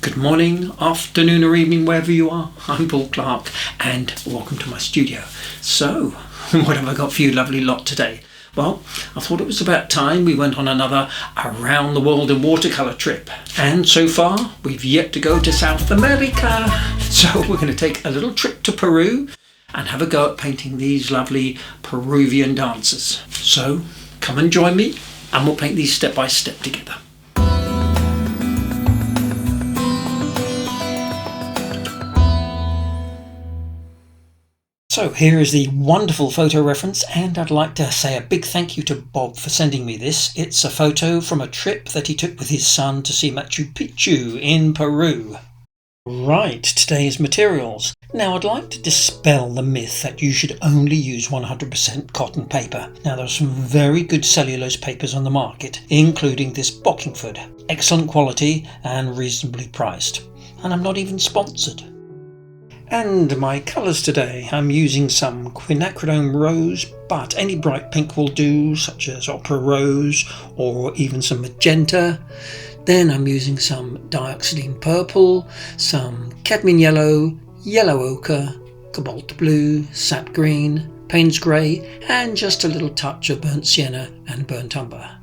Good morning, afternoon or evening, wherever you are. I'm Paul Clark and welcome to my studio. So, what have I got for you lovely lot today? Well, I thought it was about time we went on another around the world in watercolour trip. And so far, we've yet to go to South America. So we're going to take a little trip to Peru and have a go at painting these lovely Peruvian dancers. So, come and join me and we'll paint these step by step together. So here is the wonderful photo reference, and I'd like to say a big thank you to Bob for sending me this. It's a photo from a trip that he took with his son to see Machu Picchu in Peru. Right, today's materials. Now I'd like to dispel the myth that you should only use 100% cotton paper. Now there are some very good cellulose papers on the market, including this Bockingford. Excellent quality and reasonably priced. And I'm not even sponsored. And my colours today, I'm using some quinacridone rose, but any bright pink will do, such as opera rose or even some magenta. Then I'm using some dioxazine purple, some cadmium yellow, yellow ochre, cobalt blue, sap green, Payne's grey, and just a little touch of burnt sienna and burnt umber.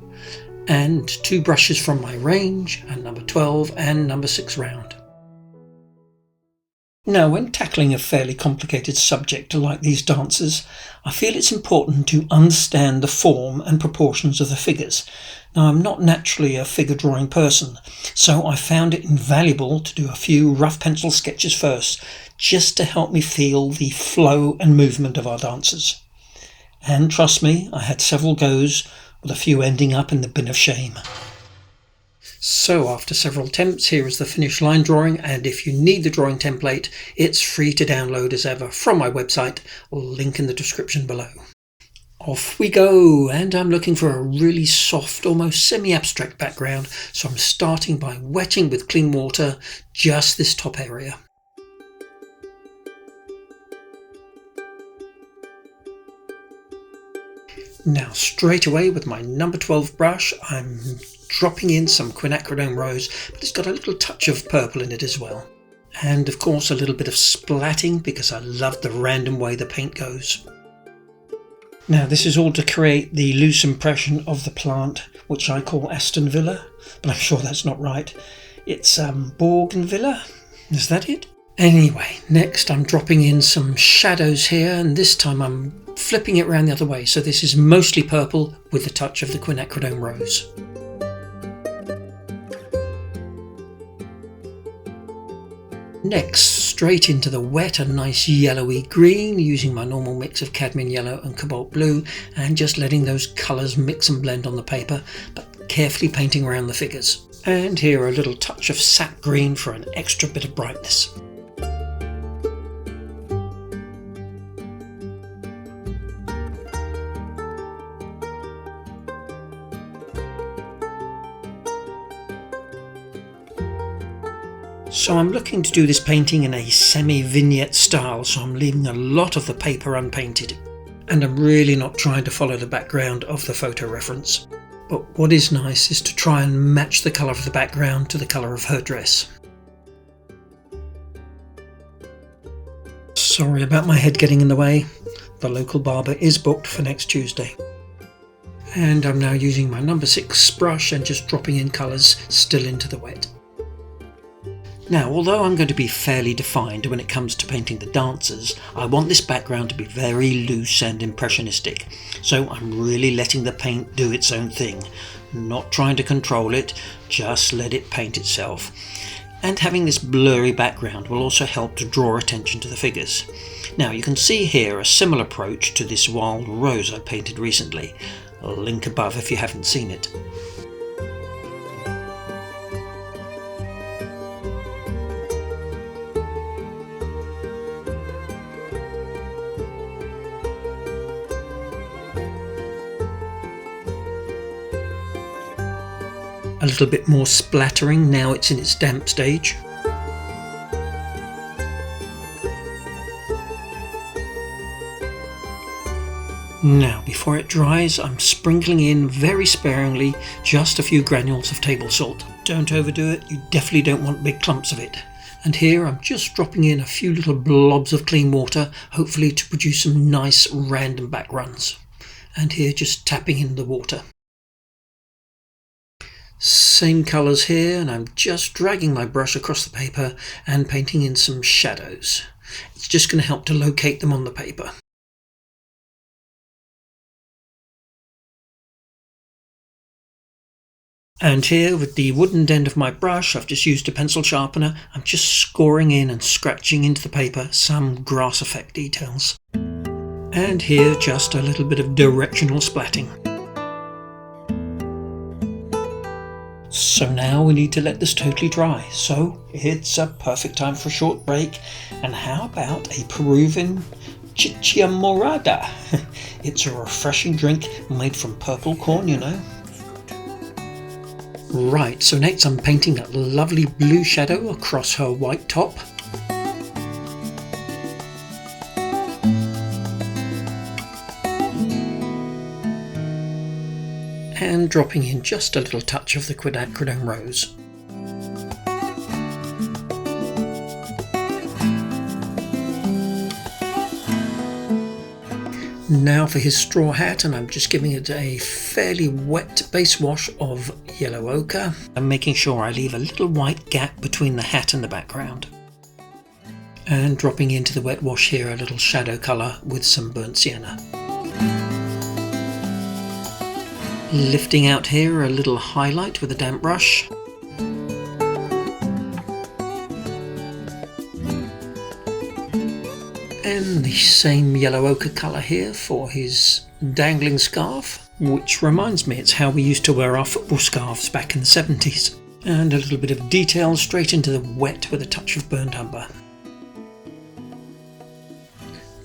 And two brushes from my range, and number 12 and number 6 round. Now, when tackling a fairly complicated subject like these dancers, I feel it's important to understand the form and proportions of the figures. Now, I'm not naturally a figure drawing person, so I found it invaluable to do a few rough pencil sketches first, just to help me feel the flow and movement of our dancers. And trust me, I had several goes, with a few ending up in the bin of shame. So after several attempts, here is the finished line drawing, and if you need the drawing template, it's free to download as ever from my website, link in the description below. Off we go, and I'm looking for a really soft, almost semi-abstract background, so I'm starting by wetting with clean water just this top area. Now straight away with my number 12 brush, I'm dropping in some quinacridone rose, but it's got a little touch of purple in it as well. And of course a little bit of splatting because I love the random way the paint goes. Now this is all to create the loose impression of the plant, which I call Aston Villa, but I'm sure that's not right. It's Bougainvillea, is that it? Anyway, next I'm dropping in some shadows here, and this time I'm flipping it around the other way, so this is mostly purple with the touch of the quinacridone rose. Next, straight into the wet, a nice yellowy green, using my normal mix of cadmium yellow and cobalt blue, and just letting those colours mix and blend on the paper, but carefully painting around the figures. And here a little touch of sap green for an extra bit of brightness. So I'm looking to do this painting in a semi-vignette style, so I'm leaving a lot of the paper unpainted. And I'm really not trying to follow the background of the photo reference. But what is nice is to try and match the colour of the background to the colour of her dress. Sorry about my head getting in the way. The local barber is booked for next Tuesday. And I'm now using my number 6 brush and just dropping in colours still into the wet. Now, although I'm going to be fairly defined when it comes to painting the dancers, I want this background to be very loose and impressionistic, so I'm really letting the paint do its own thing, not trying to control it, just let it paint itself. And having this blurry background will also help to draw attention to the figures. Now, you can see here a similar approach to this wild rose I painted recently. I'll link above if you haven't seen it. A little bit more splattering now it's in its damp stage. Now, before it dries, I'm sprinkling in very sparingly just a few granules of table salt don't overdo it, you definitely don't want big clumps of it. And here I'm just dropping in a few little blobs of clean water, hopefully to produce some nice random backgrounds. And here just tapping in the water. Same colours here, and I'm just dragging my brush across the paper and painting in some shadows. It's just going to help to locate them on the paper. And here with the wooden end of my brush, I've just used a pencil sharpener. I'm just scoring in and scratching into the paper some grass effect details. And here just a little bit of directional splatting. So now we need to let this totally dry. So it's a perfect time for a short break. And how about a Peruvian chicha morada? It's a refreshing drink made from purple corn, you know. Right, so next I'm painting that lovely blue shadow across her white top. And dropping in just a little touch of the quinacridone rose. Now for his straw hat, and I'm just giving it a fairly wet base wash of yellow ochre. I'm making sure I leave a little white gap between the hat and the background. And dropping into the wet wash here a little shadow colour with some burnt sienna. Lifting out here a little highlight with a damp brush. And the same yellow ochre colour here for his dangling scarf, which reminds me it's how we used to wear our football scarves back in the 70s. And a little bit of detail straight into the wet with a touch of burnt umber.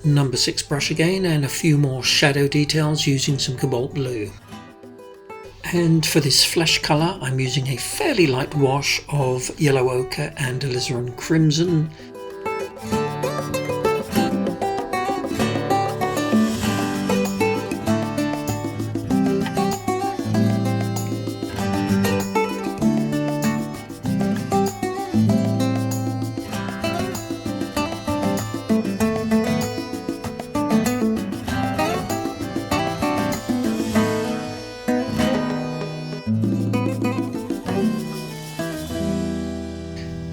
Number 6 brush again, and a few more shadow details using some cobalt blue. And for this flesh colour I'm using a fairly light wash of yellow ochre and alizarin crimson.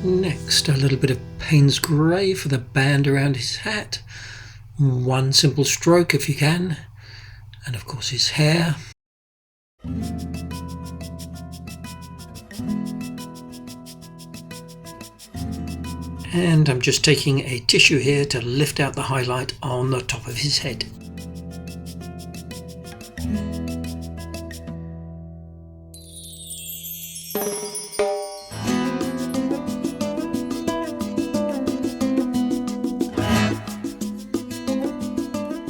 Next, a little bit of Payne's grey for the band around his hat. One simple stroke if you can. And of course his hair. And I'm just taking a tissue here to lift out the highlight on the top of his head.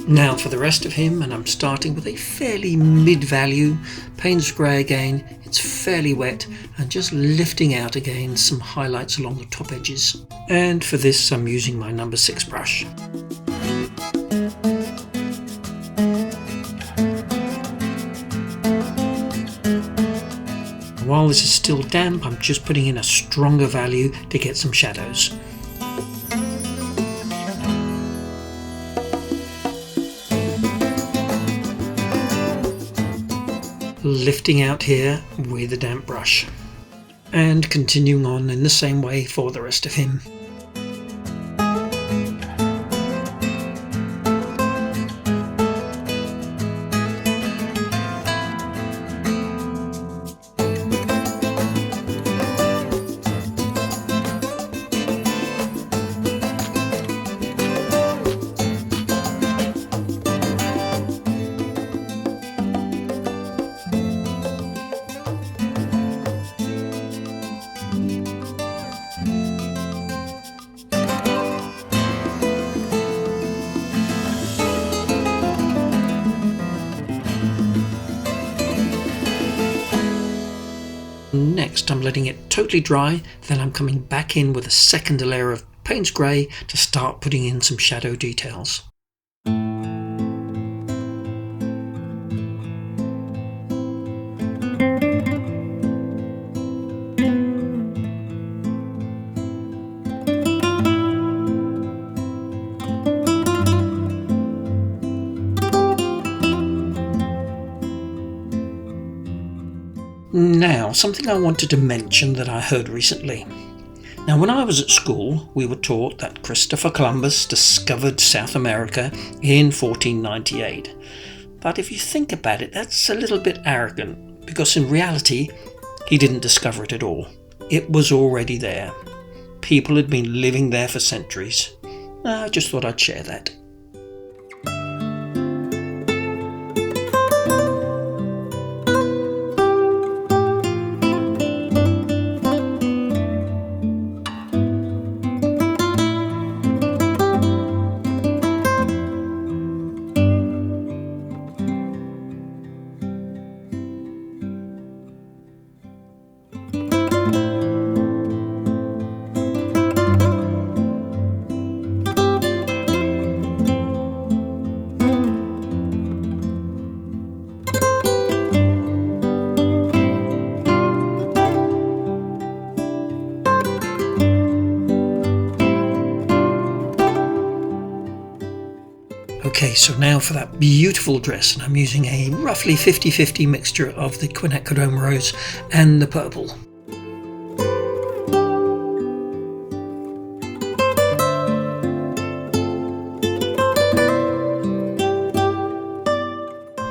Now for the rest of him, and I'm starting with a fairly mid-value Payne's grey again. It's fairly wet and just lifting out again some highlights along the top edges. And for this I'm using my number 6 brush. While this is still damp, I'm just putting in a stronger value to get some shadows. Lifting out here with a damp brush, and continuing on in the same way for the rest of him. Next I'm letting it totally dry, then I'm coming back in with a second layer of Payne's grey to start putting in some shadow details. Now, something I wanted to mention that I heard recently. Now, when I was at school, we were taught that Christopher Columbus discovered South America in 1498. But if you think about it, that's a little bit arrogant, because in reality, he didn't discover it at all. It was already there. People had been living there for centuries. I just thought I'd share that. Okay, so now for that beautiful dress, and I'm using a roughly 50-50 mixture of the quinacridone rose and the purple.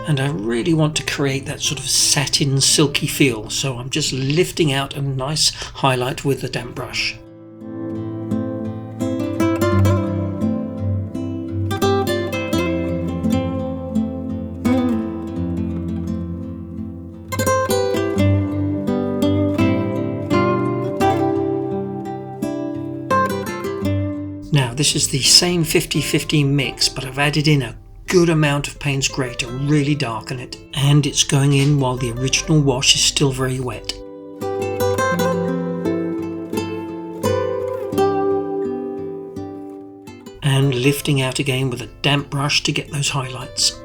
And I really want to create that sort of satin silky feel, so I'm just lifting out a nice highlight with the damp brush. Now, this is the same 50-50 mix, but I've added in a good amount of Payne's Grey to really darken it, and it's going in while the original wash is still very wet. And lifting out again with a damp brush to get those highlights.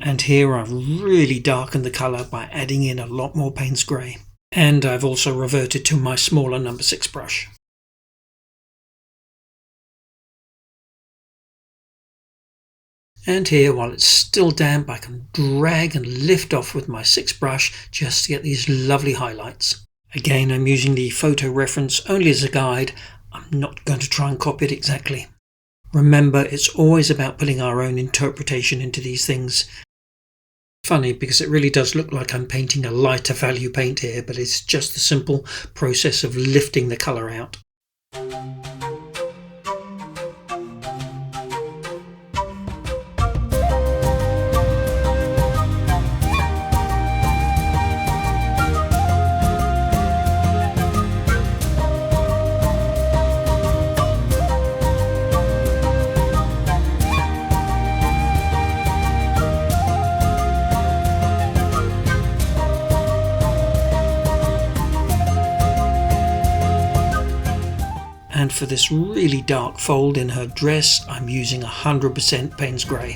And here I've really darkened the colour by adding in a lot more Payne's Grey. And I've also reverted to my smaller number 6 brush. And here, while it's still damp, I can drag and lift off with my 6 brush just to get these lovely highlights. Again, I'm using the photo reference only as a guide. I'm not going to try and copy it exactly. Remember, it's always about putting our own interpretation into these things. Funny, because it really does look like I'm painting a lighter value paint here, but it's just the simple process of lifting the colour out. And for this really dark fold in her dress, I'm using 100% Payne's Grey.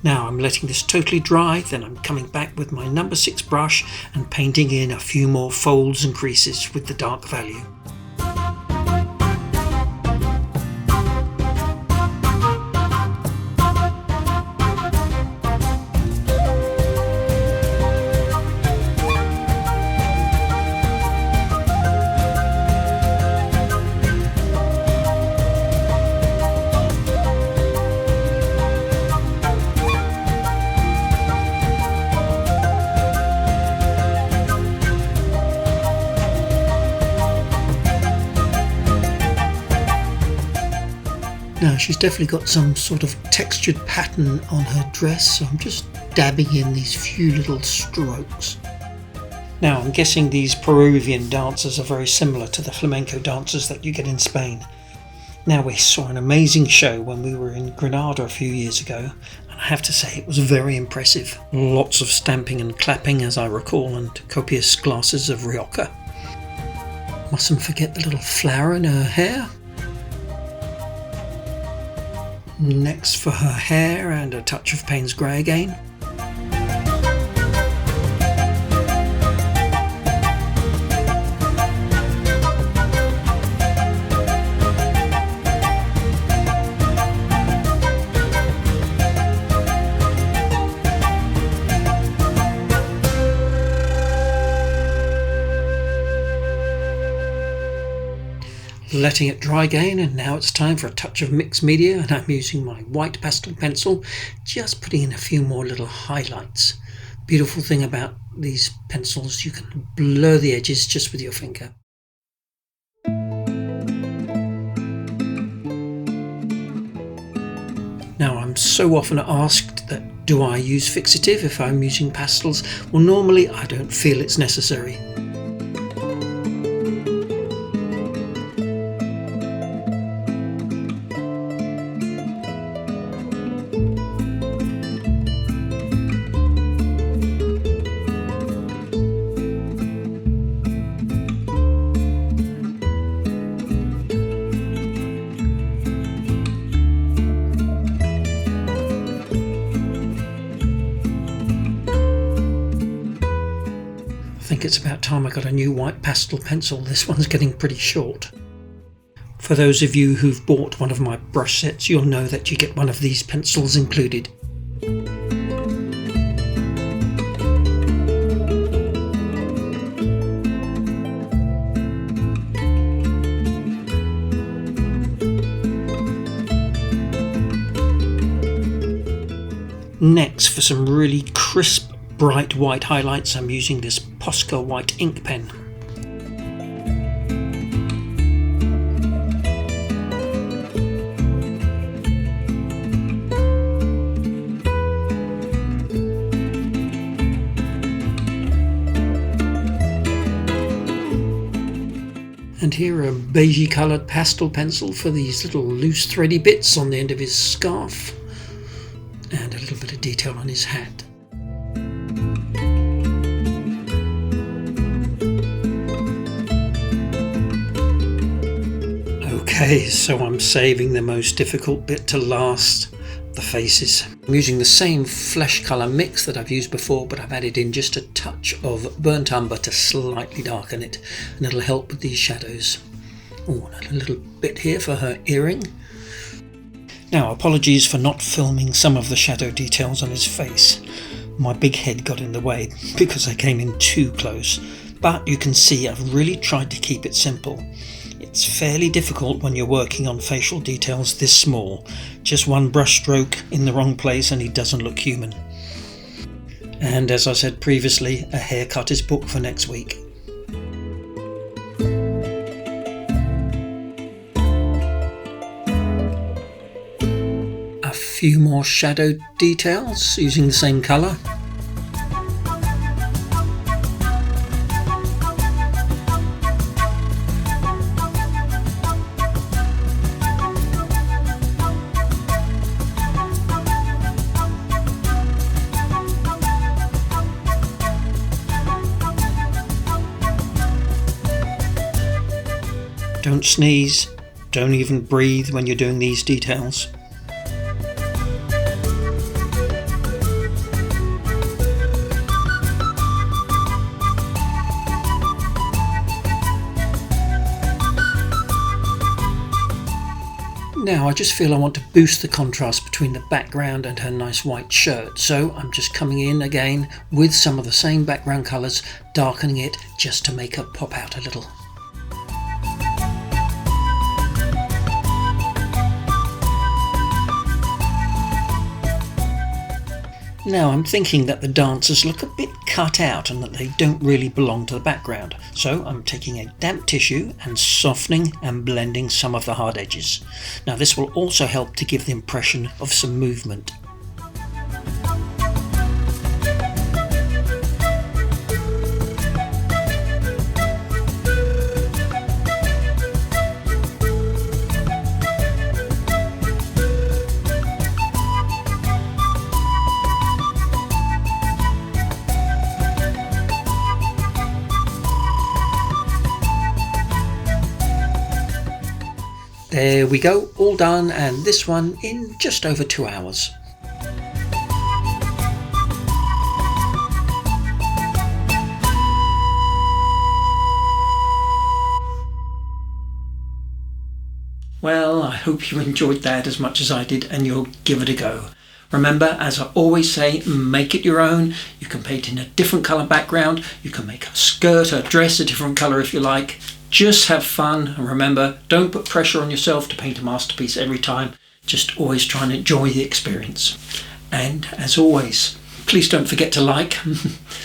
Now I'm letting this totally dry, then I'm coming back with my number 6 brush and painting in a few more folds and creases with the dark value. Now she's definitely got some sort of textured pattern on her dress, so I'm just dabbing in these few little strokes. Now I'm guessing these Peruvian dancers are very similar to the flamenco dancers that you get in Spain. Now, we saw an amazing show when we were in Granada a few years ago, and I have to say it was very impressive. Lots of stamping and clapping, as I recall, and copious glasses of Rioja. Mustn't forget the little flower in her hair. Next for her hair and a touch of Payne's Grey again. Letting it dry again, and now it's time for a touch of mixed media, and I'm using my white pastel pencil, just putting in a few more little highlights. Beautiful thing about these pencils, you can blur the edges just with your finger. Now, I'm so often asked that do I use fixative if I'm using pastels? Well, normally I don't feel it's necessary. I think it's about time I got a new white pastel pencil. This one's getting pretty short. For those of you who've bought one of my brush sets, you'll know that you get one of these pencils included. Next, for some really crisp, bright white highlights, I'm using this Posca white ink pen. And here a beigey coloured pastel pencil for these little loose thready bits on the end of his scarf, and a little bit of detail on his hat. Okay, so I'm saving the most difficult bit to last, the faces. I'm using the same flesh colour mix that I've used before, but I've added in just a touch of burnt umber to slightly darken it, and it'll help with these shadows. Oh, and a little bit here for her earring. Now, apologies for not filming some of the shadow details on his face. My big head got in the way because I came in too close, but you can see I've really tried to keep it simple. It's fairly difficult when you're working on facial details this small. Just one brush stroke in the wrong place and he doesn't look human. And as I said previously, a haircut is booked for next week. A few more shadow details using the same colour. Don't sneeze, don't even breathe when you're doing these details. Now I just feel I want to boost the contrast between the background and her nice white shirt, so I'm just coming in again with some of the same background colours, darkening it just to make her pop out a little. Now I'm thinking that the dancers look a bit cut out and that they don't really belong to the background, so I'm taking a damp tissue and softening and blending some of the hard edges. Now this will also help to give the impression of some movement. There we go, all done, and this one in just over 2 hours. Well, I hope you enjoyed that as much as I did, and you'll give it a go. Remember, as I always say, make it your own. You can paint in a different colour background. You can make a skirt, a dress, a different colour if you like. Just have fun, and remember, don't put pressure on yourself to paint a masterpiece every time. Just always try and enjoy the experience. And as always, please don't forget to like,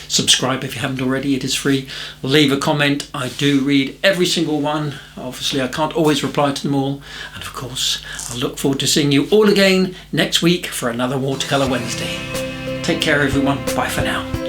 subscribe if you haven't already, it is free. Leave a comment, I do read every single one. Obviously I can't always reply to them all. And of course, I look forward to seeing you all again next week for another Watercolour Wednesday. Take care everyone, bye for now.